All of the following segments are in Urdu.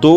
2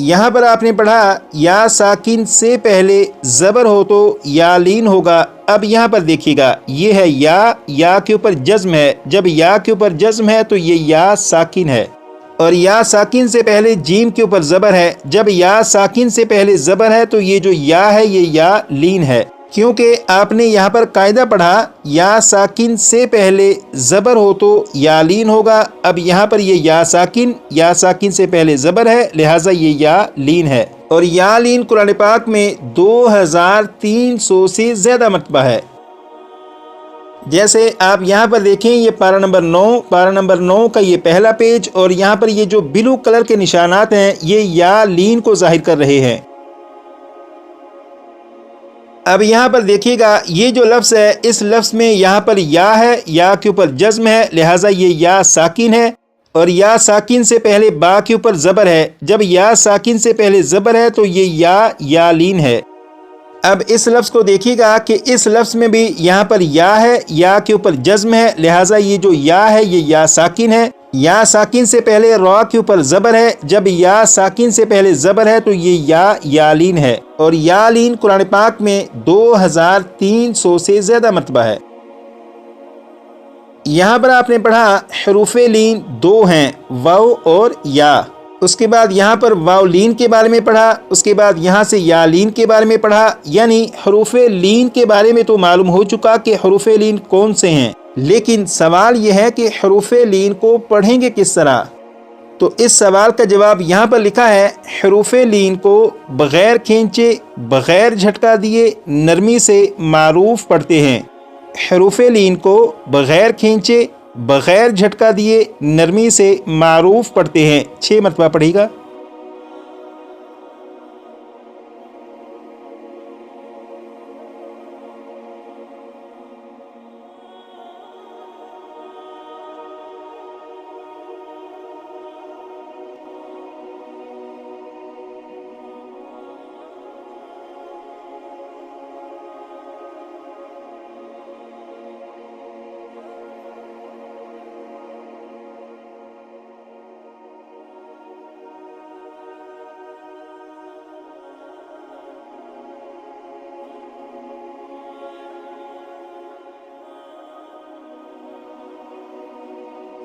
یہاں پر آپ نے پڑھا یا ساکن سے پہلے زبر ہو تو یا لین ہوگا. اب یہاں پر دیکھیے گا یہ ہے یا کے اوپر جزم ہے. جب یا کے اوپر جزم ہے تو یہ یا ساکن ہے. اور یا ساکن سے پہلے جیم کے اوپر زبر ہے. جب یا ساکن سے پہلے زبر ہے تو یہ جو یا ہے یہ یا لین ہے. کیونکہ آپ نے یہاں پر قاعدہ پڑھا یا ساکن سے پہلے زبر ہو تو یا لین ہوگا. اب یہاں پر یہ یا ساکن سے پہلے زبر ہے لہٰذا یہ یا لین ہے. اور یا لین قرآن پاک میں 2300 سے زیادہ مرتبہ ہے. جیسے آپ یہاں پر دیکھیں یہ پارہ نمبر 9 کا یہ پہلا پیج اور یہاں پر یہ جو بلو کلر کے نشانات ہیں یہ یا لین کو ظاہر کر رہے ہیں. اب یہاں پر دیکھیے گا یہ جو لفظ ہے اس لفظ میں یہاں پر یا ہے, یا کے اوپر جزم ہے لہٰذا یہ یا ساکن ہے. اور یا ساکن سے پہلے با کے اوپر زبر ہے. جب یا ساکن سے پہلے زبر ہے تو یہ یا لین ہے. اب اس لفظ کو دیکھیے گا کہ اس لفظ میں بھی یہاں پر یا ہے, یا کے اوپر جزم ہے لہٰذا یہ جو یا ہے یہ یا ساکن ہے. یا ساکن سے پہلے را کے اوپر زبر ہے. جب یا ساکن سے پہلے زبر ہے تو یہ یا لین ہے. اور یا لین قرآن پاک میں 2300 سے زیادہ مرتبہ ہے. یہاں پر آپ نے پڑھا حروف لین 2 ہیں واو اور یا. اس کے بعد یہاں پر واو لین کے بارے میں پڑھا. اس کے بعد یہاں سے یا لین کے بارے میں پڑھا. یعنی حروف لین کے بارے میں تو معلوم ہو چکا کہ حروف لین کون سے ہیں, لیکن سوال یہ ہے کہ حروف لین کو پڑھیں گے کس طرح. تو اس سوال کا جواب یہاں پر لکھا ہے حروف لین کو بغیر کھینچے بغیر جھٹکا دیے نرمی سے معروف پڑھتے ہیں. حروف لین کو بغیر کھینچے بغیر جھٹکا دیے نرمی سے معروف پڑھتے ہیں. 6 مرتبہ پڑھے گا.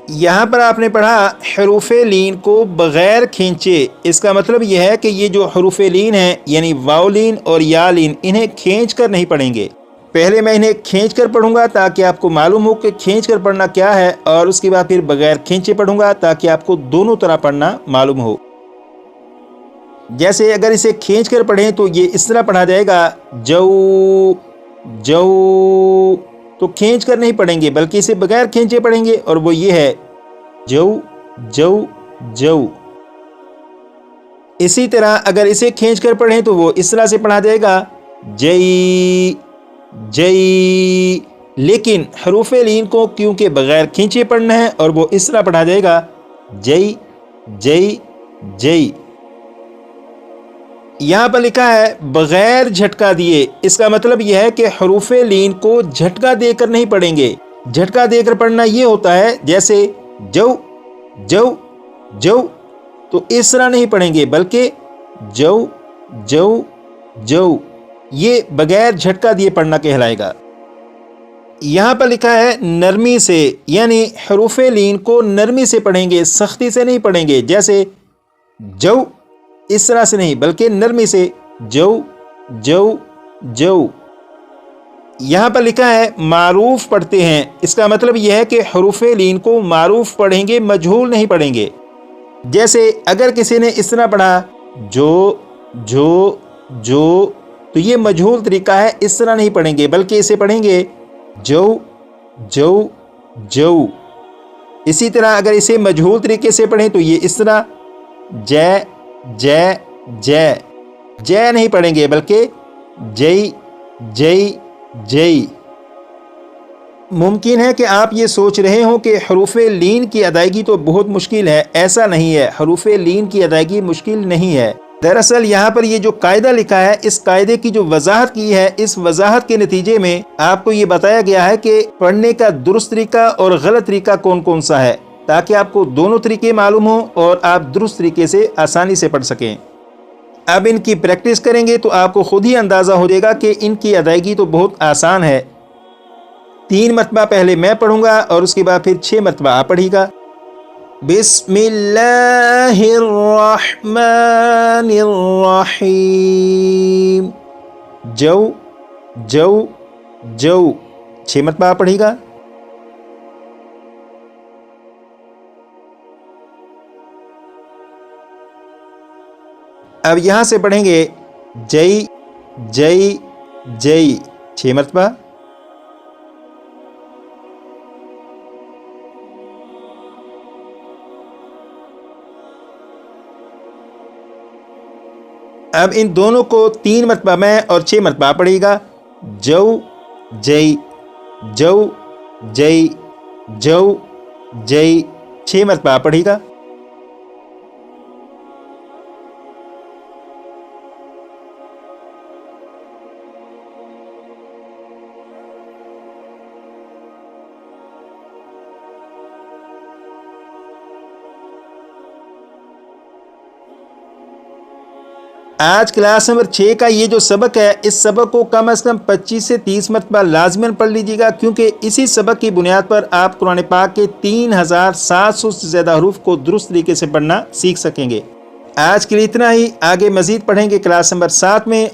یہاں پر آپ نے پڑھا حروف لین کو بغیر کھینچے. اس کا مطلب یہ ہے کہ یہ جو حروف لین ہیں یعنی واو لین اور یا لین انہیں کھینچ کر نہیں پڑھیں گے. پہلے میں انہیں کھینچ کر پڑھوں گا تاکہ آپ کو معلوم ہو کہ کھینچ کر پڑھنا کیا ہے, اور اس کے بعد پھر بغیر کھینچے پڑھوں گا تاکہ آپ کو دونوں طرح پڑھنا معلوم ہو. جیسے اگر اسے کھینچ کر پڑھیں تو یہ اس طرح پڑھا جائے گا جو. تو کھینچ کر نہیں پڑھیں گے بلکہ اسے بغیر کھینچے پڑھیں گے اور وہ یہ ہے جو. اسی طرح اگر اسے کھینچ کر پڑھیں تو وہ اس طرح سے پڑھا جائے گا جئی. لیکن حروف لین کو کیونکہ بغیر کھینچے پڑھنا ہے اور وہ اس طرح پڑھا جائے گا جئی. یہاں پر لکھا ہے بغیر جھٹکا دیے. اس کا مطلب یہ ہے کہ حروف لین کو جھٹکا دے کر نہیں پڑھیں گے. جھٹکا دے کر پڑھنا یہ ہوتا ہے جیسے جو تو اس طرح نہیں پڑھیں گے بلکہ جو. یہ بغیر جھٹکا دیے پڑھنا کہلائے گا. یہاں پر لکھا ہے نرمی سے, یعنی حروف لین کو نرمی سے پڑھیں گے, سختی سے نہیں پڑھیں گے. جیسے جو اس طرح سے نہیں بلکہ نرمی سے جو. یہاں پر لکھا ہے معروف پڑھتے ہیں. اس کا مطلب یہ ہے کہ حروف لین کو معروف پڑھیں گے, مجہول نہیں پڑھیں گے. جیسے اگر کسی نے اس طرح پڑھا جو تو یہ مجہول طریقہ ہے, اس طرح نہیں پڑھیں گے بلکہ اسے پڑھیں گے جو. اسی طرح اگر اسے مجہول طریقے سے پڑھیں تو یہ اس طرح جے نہیں پڑھیں گے بلکہ جئی. ممکن ہے کہ آپ یہ سوچ رہے ہوں کہ حروف لین کی ادائیگی تو بہت مشکل ہے. ایسا نہیں ہے, حروف لین کی ادائیگی مشکل نہیں ہے. دراصل یہاں پر یہ جو قاعدہ لکھا ہے اس قاعدے کی جو وضاحت کی ہے, اس وضاحت کے نتیجے میں آپ کو یہ بتایا گیا ہے کہ پڑھنے کا درست طریقہ اور غلط طریقہ کون کون سا ہے, تاکہ آپ کو دونوں طریقے معلوم ہوں اور آپ درست طریقے سے آسانی سے پڑھ سکیں. اب ان کی پریکٹس کریں گے تو آپ کو خود ہی اندازہ ہو جائے گا کہ ان کی ادائیگی تو بہت آسان ہے۔ 3 مرتبہ پہلے میں پڑھوں گا اور اس کے بعد پھر 6 مرتبہ آپ پڑھیے گا۔ بسم اللہ الرحمن الرحیم، جو جو جو، 6 مرتبہ آپ پڑھیے گا۔ اب یہاں سے پڑھیں گے جئی جئی جئی، 6 مرتبہ۔ اب ان دونوں کو 3 مرتبہ میں اور 6 مرتبہ پڑھیے گا۔ جو جئی جو جئی جو جئی، 6 مرتبہ پڑھیے گا۔ آج کلاس نمبر 6 کا یہ جو سبق ہے، اس سبق کو کم از کم 25 سے 30 مرتبہ لازماً پڑھ لیجیے گا، کیونکہ اسی سبق کی بنیاد پر آپ قرآن پاک کے 3700 سے زیادہ حروف کو درست طریقے سے پڑھنا سیکھ سکیں گے۔ آج کے لیے اتنا ہی، آگے مزید پڑھیں گے کلاس نمبر 7 میں۔